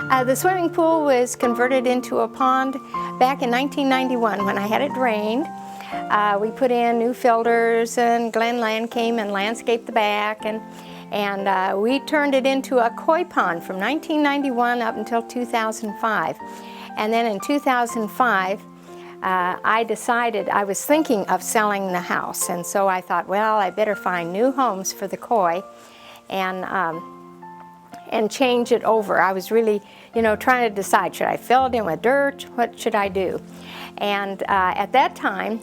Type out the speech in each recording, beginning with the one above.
The swimming pool was converted into a pond back in 1991 when I had it drained. We put in new filters, and Glenn Land came and landscaped the back, and we turned it into a koi pond from 1991 up until 2005. And then in 2005, I decided, I was thinking of selling the house, and so I thought, well, I better find new homes for the koi and change it over. I was really, trying to decide, should I fill it in with dirt? What should I do? And at that time,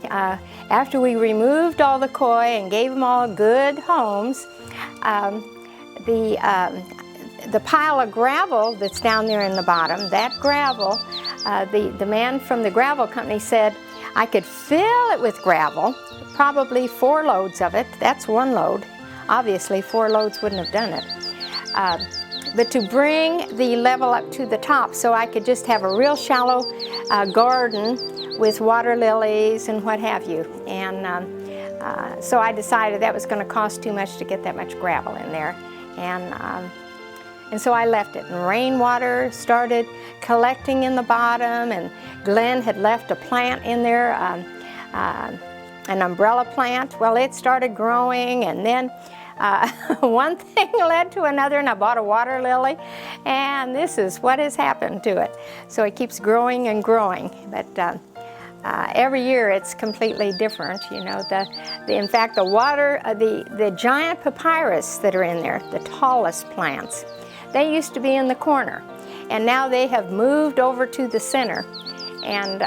after we removed all the koi and gave them all good homes, the pile of gravel that's down there in the bottom, that gravel, the man from the gravel company said I could fill it with gravel, probably 4 loads of it. That's 1 load. Obviously, 4 loads wouldn't have done it. But to bring the level up to the top so I could just have a real shallow garden with water lilies and what have you. And so I decided that was going to cost too much to get that much gravel in there. And so I left it, and rainwater started collecting in the bottom, and Glenn had left a plant in there, an umbrella plant. Well, it started growing, and then one thing led to another, and I bought a water lily, and this is what has happened to it. So it keeps growing and growing, but every year it's completely different. In fact, the giant papyrus that are in there, the tallest plants, they used to be in the corner, and now they have moved over to the center, and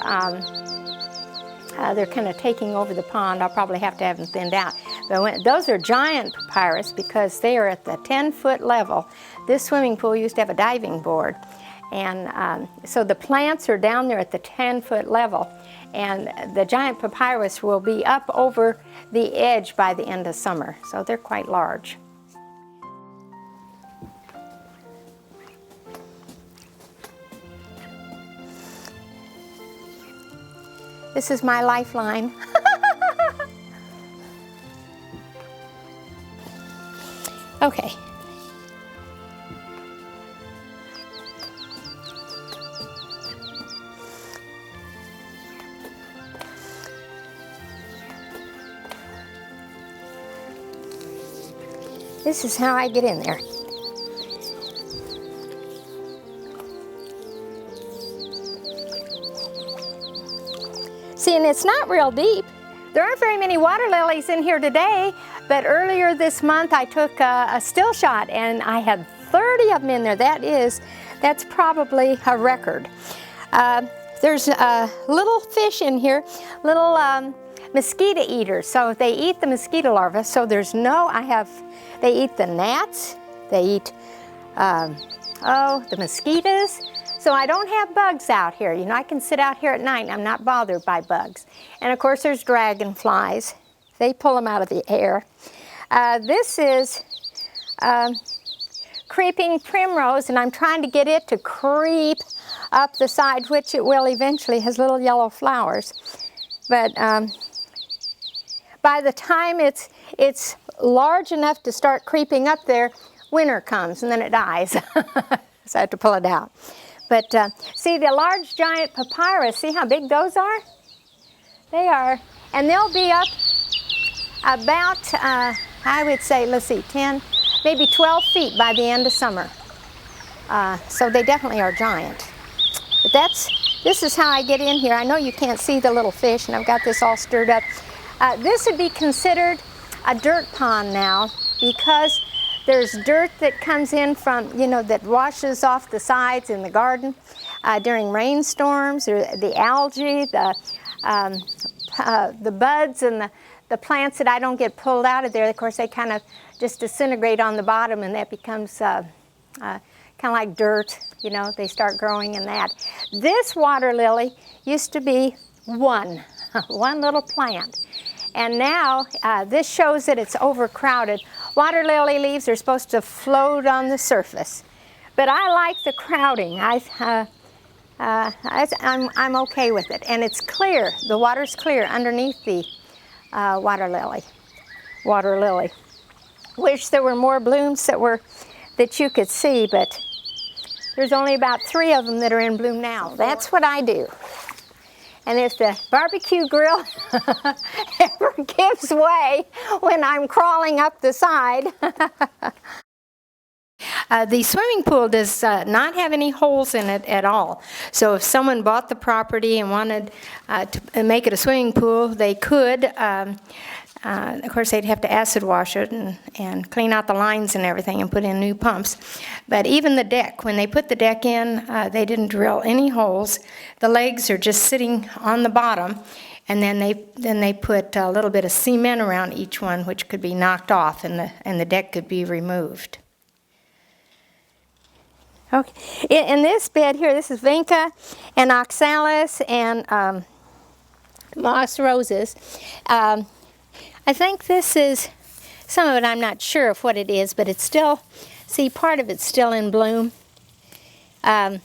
they're kind of taking over the pond. I'll probably have to have them thinned out. But those are giant papyrus because they are at the 10-foot level. This swimming pool used to have a diving board, and so the plants are down there at the 10-foot level, and the giant papyrus will be up over the edge by the end of summer, so they're quite large. This is my lifeline. Okay. This is how I get in there. See, and it's not real deep. There aren't very many water lilies in here today, but earlier this month I took a still shot and I had 30 of them in there. That's probably a record. There's little fish in here, little mosquito eaters. So they eat the mosquito larvae. So they eat the gnats, they eat, the mosquitoes. So I don't have bugs out here. I can sit out here at night and I'm not bothered by bugs. And of course there's dragonflies. They pull them out of the air. This is creeping primrose, and I'm trying to get it to creep up the side, which it will eventually. It has little yellow flowers. But by the time it's large enough to start creeping up there, winter comes and then it dies. So I have to pull it out. But see the large giant papyrus, see how big those are? They are, and they'll be up about, I would say, let's see, 10, maybe 12 feet by the end of summer. So they definitely are giant. But this is how I get in here. I know you can't see the little fish, and I've got this all stirred up. This would be considered a dirt pond now, because there's dirt that comes in from, that washes off the sides in the garden during rainstorms, or the algae, the buds and the plants that I don't get pulled out of there. Of course, they kind of just disintegrate on the bottom, and that becomes kind of like dirt. They start growing in that. This water lily used to be one little plant. And now this shows that it's overcrowded. Water lily leaves are supposed to float on the surface, but I like the crowding. I'm okay with it, and it's clear. The water's clear underneath the water lily. Wish there were more blooms that you could see, but There's only about 3 of them that are in bloom now. That's what I do. And if the barbecue grill ever gives way when I'm crawling up the side. The swimming pool does not have any holes in it at all. So if someone bought the property and wanted to make it a swimming pool, they could. Of course, they'd have to acid wash it and clean out the lines and everything and put in new pumps. But even the deck, when they put the deck in, they didn't drill any holes. The legs are just sitting on the bottom, and then they put a little bit of cement around each one, which could be knocked off, and the deck could be removed. Okay, in this bed here, this is vinca and oxalis and moss roses. I think this is, some of it I'm not sure of what it is, but it's still, see, part of it's still in bloom. But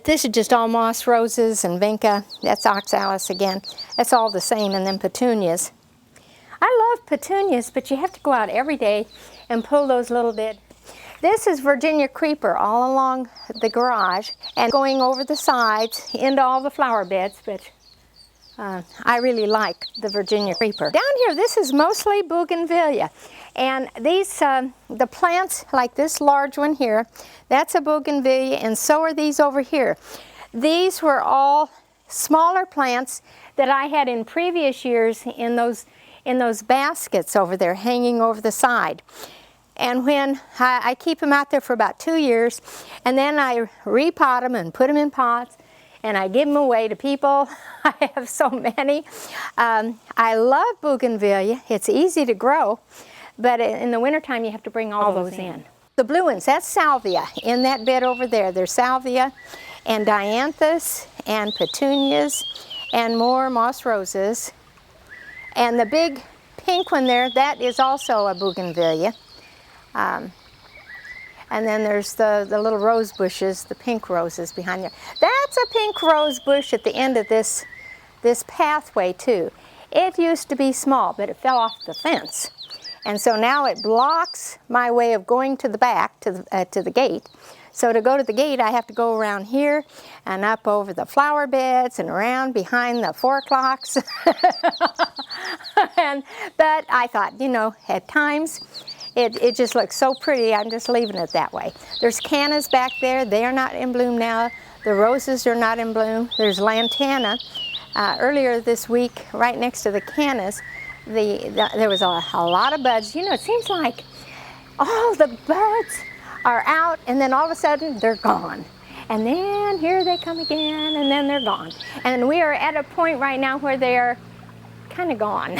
this is just all moss roses and vinca. That's oxalis again. That's all the same, and then petunias. I love petunias, but you have to go out every day and pull those little dead. This is Virginia creeper all along the garage and going over the sides into all the flower beds, but I really like the Virginia creeper. Down here, this is mostly bougainvillea. And these, the plants, like this large one here, that's a bougainvillea, and so are these over here. These were all smaller plants that I had in previous years in those baskets over there hanging over the side. And when I keep them out there for about 2 years, and then I repot them and put them in pots, and I give them away to people. I have so many. I love bougainvillea. It's easy to grow, but in the wintertime you have to bring all those in. The blue ones, that's salvia in that bed over there. There's salvia and dianthus and petunias and more moss roses. And the big pink one there, that is also a bougainvillea. And then there's the little rose bushes, the pink roses behind there. That's a pink rose bush at the end of this pathway too. It used to be small, but it fell off the fence. And so now it blocks my way of going to the back, to the gate. So to go to the gate, I have to go around here and up over the flower beds and around behind the 4 o'clocks. But I thought, you know, at times, it just looks so pretty, I'm just leaving it that way. There's cannas back there. They are not in bloom now. The roses are not in bloom. There's lantana. Earlier this week, right next to the cannas, there was a lot of buds. You know, it seems like all the buds are out, and then all of a sudden, they're gone. And then here they come again, and then they're gone. And we are at a point right now where they are kind of gone.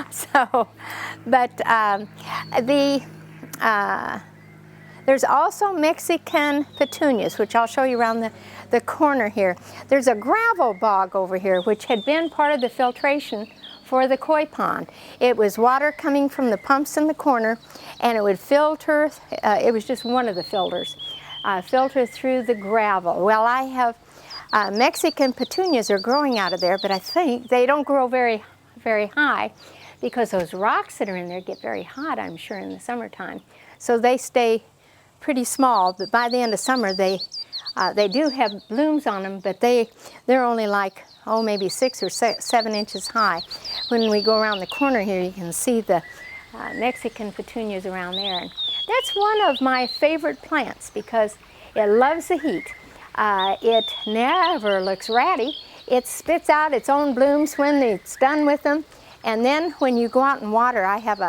So, but there's also Mexican petunias, which I'll show you around the corner here. There's a gravel bog over here, which had been part of the filtration for the koi pond. It was water coming from the pumps in the corner, and it would filter, it was just one of the filters, filter through the gravel. Well, I have Mexican petunias are growing out of there, but I think they don't grow very, very high because those rocks that are in there get very hot, I'm sure, in the summertime. So they stay pretty small, but by the end of summer, they do have blooms on them, but they're only like, oh, maybe 6 or 7 inches high. When we go around the corner here, you can see the Mexican petunias around there. And that's one of my favorite plants because it loves the heat. It never looks ratty. It spits out its own blooms when it's done with them. And then when you go out and water, I have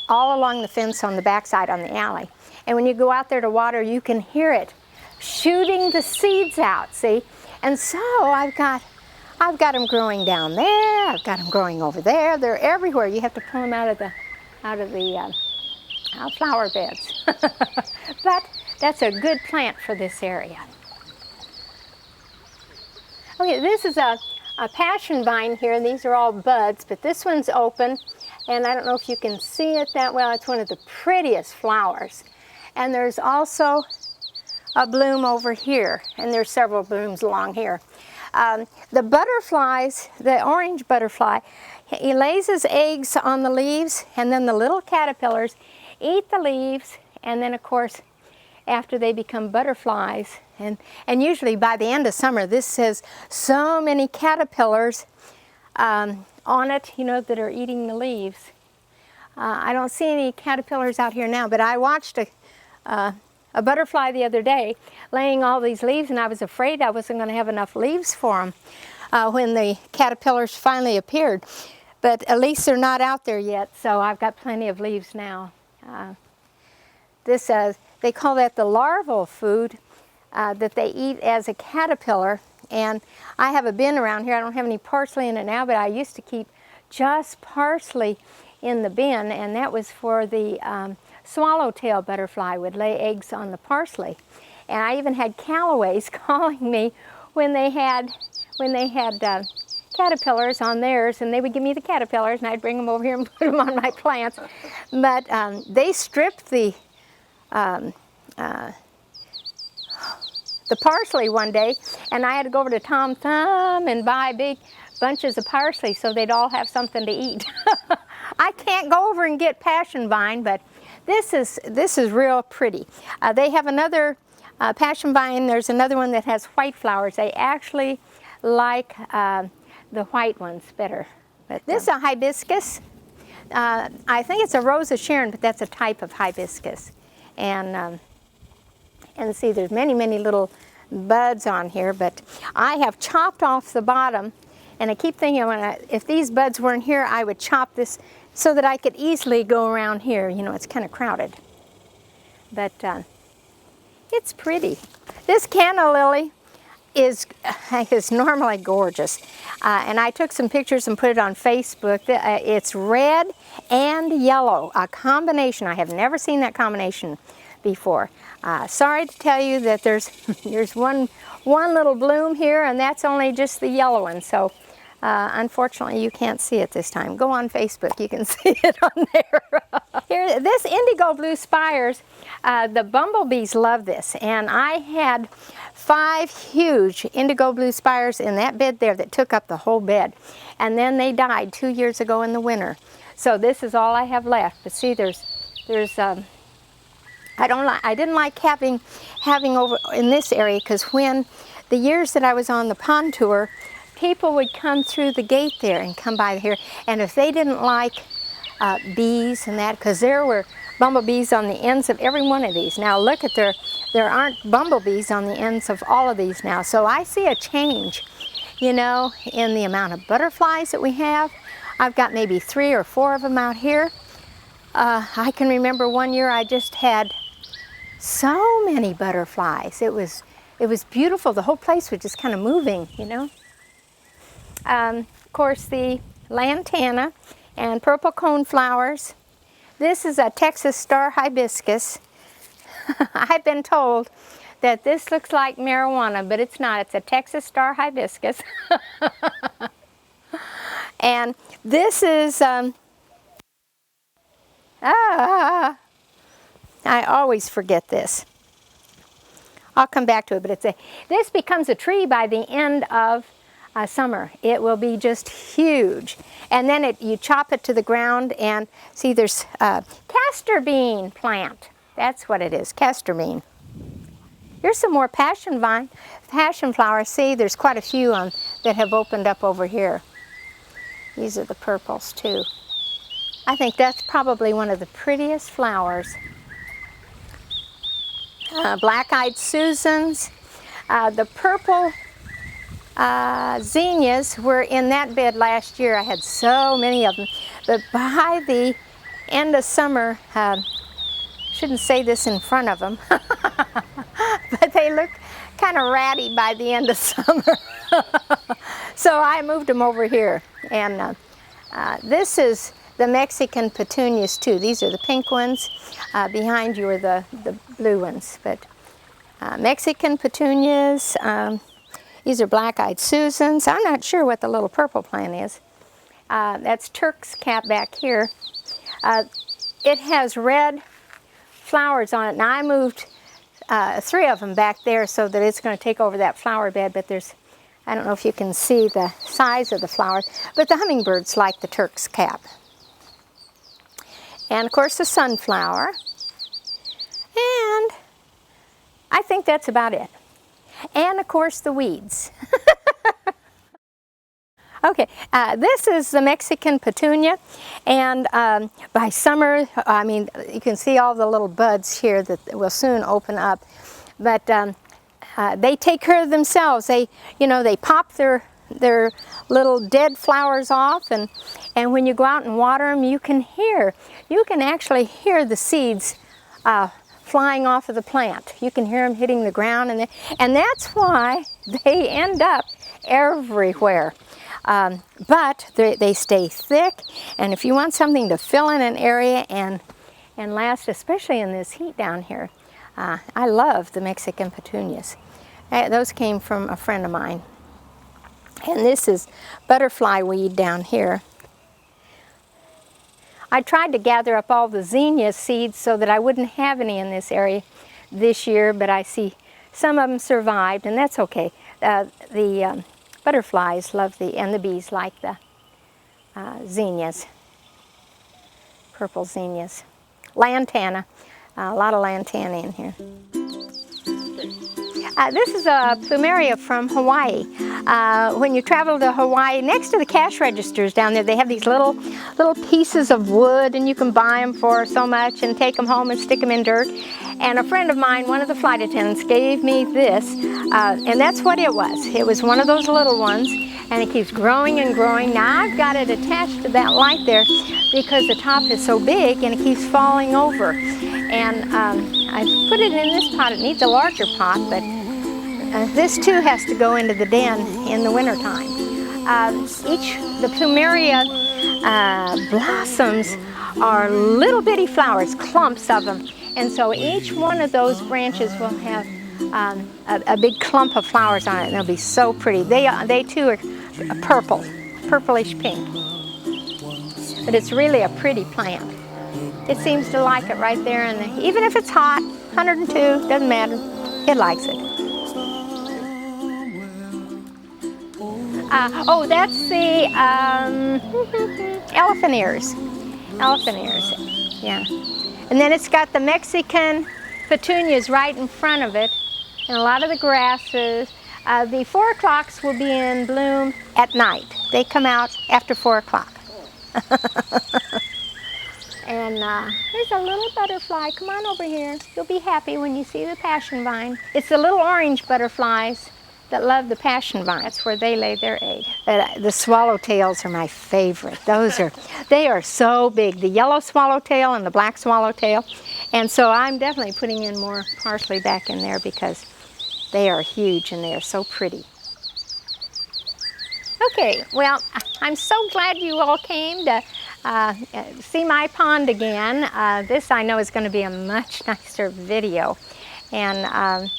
all along the fence on the backside on the alley. And when you go out there to water, you can hear it shooting the seeds out, see? And so I've got them growing down there. I've got them growing over there. They're everywhere. You have to pull them out of the flower beds. But that's a good plant for this area. Okay, this is a passion vine here. These are all buds, but this one's open, and I don't know if you can see it that well. It's one of the prettiest flowers. And there's also a bloom over here, and there's several blooms along here. The butterflies, the orange butterfly, he lays his eggs on the leaves, and then the little caterpillars eat the leaves And then, of course, after they become butterflies, and usually by the end of summer, this says so many caterpillars on it, you know, that are eating the leaves. I don't see any caterpillars out here now, but I watched a butterfly the other day laying all these leaves, and I was afraid I wasn't going to have enough leaves for them when the caterpillars finally appeared. But at least they're not out there yet, so I've got plenty of leaves now. They call that the larval food that they eat as a caterpillar. And I have a bin around here. I don't have any parsley in it now, but I used to keep just parsley in the bin, and that was for the swallowtail butterfly would lay eggs on the parsley. And I even had callaways calling me when they had caterpillars on theirs, and they would give me the caterpillars, and I'd bring them over here and put them on my plants. But they stripped the parsley one day, and I had to go over to Tom Thumb and buy big bunches of parsley so they'd all have something to eat. I can't go over and get passion vine, but this is real pretty. They have another passion vine. There's another one that has white flowers. They actually like the white ones better. But this is a hibiscus. I think it's a Rose of Sharon, but that's a type of hibiscus. And see, there's many, many little buds on here, but I have chopped off the bottom, and I keep thinking if these buds weren't here, I would chop this so that I could easily go around here. You know, it's kind of crowded. But it's pretty. This canna lily is normally gorgeous. And I took some pictures and put it on Facebook. It's red and yellow, a combination. I have never seen that combination before. Sorry to tell you that there's one little bloom here, and that's only just the yellow one. So unfortunately, you can't see it this time. Go on Facebook, you can see it on there. Here, this indigo blue spires, the bumblebees love this, and I had 5 huge indigo blue spires in that bed there that took up the whole bed, and then they died 2 years ago in the winter. So this is all I have left. But see, there's I didn't like having over in this area, because when the years that I was on the pond tour, people would come through the gate there and come by here, and if they didn't like bees and that, because there were bumblebees on the ends of every one of these. Now look at there aren't bumblebees on the ends of all of these now. So I see a change, you know, in the amount of butterflies that we have. I've got maybe 3 or 4 of them out here. I can remember one year I just had so many butterflies. It was beautiful. The whole place was just kind of moving, you know. Of course, the lantana and purple cone flowers. This is a Texas star hibiscus. I've been told that this looks like marijuana, but it's not. It's a Texas star hibiscus. And this is, I always forget this. I'll come back to it, but this becomes a tree by the end of summer. It will be just huge. And then you chop it to the ground, and see, there's castor bean plant. That's what it is, castor bean. Here's some more passion flowers. See, there's quite a few that have opened up over here. These are the purples too. I think that's probably one of the prettiest flowers. Black-eyed Susans. The purple zinnias were in that bed last year. I had so many of them. But by the end of summer, shouldn't say this in front of them, but they look kind of ratty by the end of summer. So I moved them over here. And this is the Mexican petunias too. These are the pink ones. Behind you are the blue ones. But Mexican petunias, these are black-eyed Susans. I'm not sure what the little purple plant is. That's Turk's cap back here. It has red flowers on it. Now I moved 3 of them back there so that it's going to take over that flower bed, but I don't know if you can see the size of the flowers, but the hummingbirds like the Turk's cap. And of course the sunflower. I think that's about it. And of course the weeds. Okay, this is the Mexican petunia, and by summer, I mean, you can see all the little buds here that will soon open up, but they take care of themselves. They, you know, they pop their little dead flowers off, and when you go out and water them, you can actually hear the seeds flying off of the plant. You can hear them hitting the ground, and that's why they end up everywhere. But they stay thick, and if you want something to fill in an area and last, especially in this heat down here, I love the Mexican petunias. Those came from a friend of mine. And this is butterfly weed down here. I tried to gather up all the zinnia seeds so that I wouldn't have any in this area this year, but I see some of them survived, and that's okay. The butterflies love and the bees like the zinnias, purple zinnias. Lantana, a lot of lantana in here. This is a plumeria from Hawaii. When you travel to Hawaii, next to the cash registers down there, they have these little pieces of wood, and you can buy them for so much and take them home and stick them in dirt. And a friend of mine, one of the flight attendants, gave me this, and that's what it was. It was one of those little ones, and it keeps growing and growing. Now I've got it attached to that light there because the top is so big and it keeps falling over. And I put it in this pot. It needs a larger pot, but this too has to go into the den in the wintertime. The plumeria blossoms are little bitty flowers, clumps of them. And so each one of those branches will have a big clump of flowers on it, and they'll be so pretty. They too are purple, purplish pink. But it's really a pretty plant. It seems to like it right there, and even if it's hot, 102, doesn't matter, it likes it. Oh, that's the elephant ears. Elephant ears, yeah. And then it's got the Mexican petunias right in front of it, and a lot of the grasses. The 4 o'clocks will be in bloom at night. They come out after 4 o'clock. And there's a little butterfly. Come on over here. You'll be happy when you see the passion vine. It's the little orange butterflies that love the passion vine. That's where they lay their egg. The swallowtails are my favorite. They are so big. The yellow swallowtail and the black swallowtail. And so I'm definitely putting in more parsley back in there because they are huge and they are so pretty. Okay, well, I'm so glad you all came to see my pond again. This I know is going to be a much nicer video. And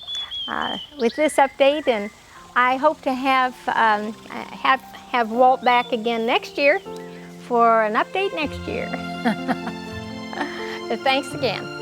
with this update, and I hope to have Walt back again next year for an update next year. So thanks again.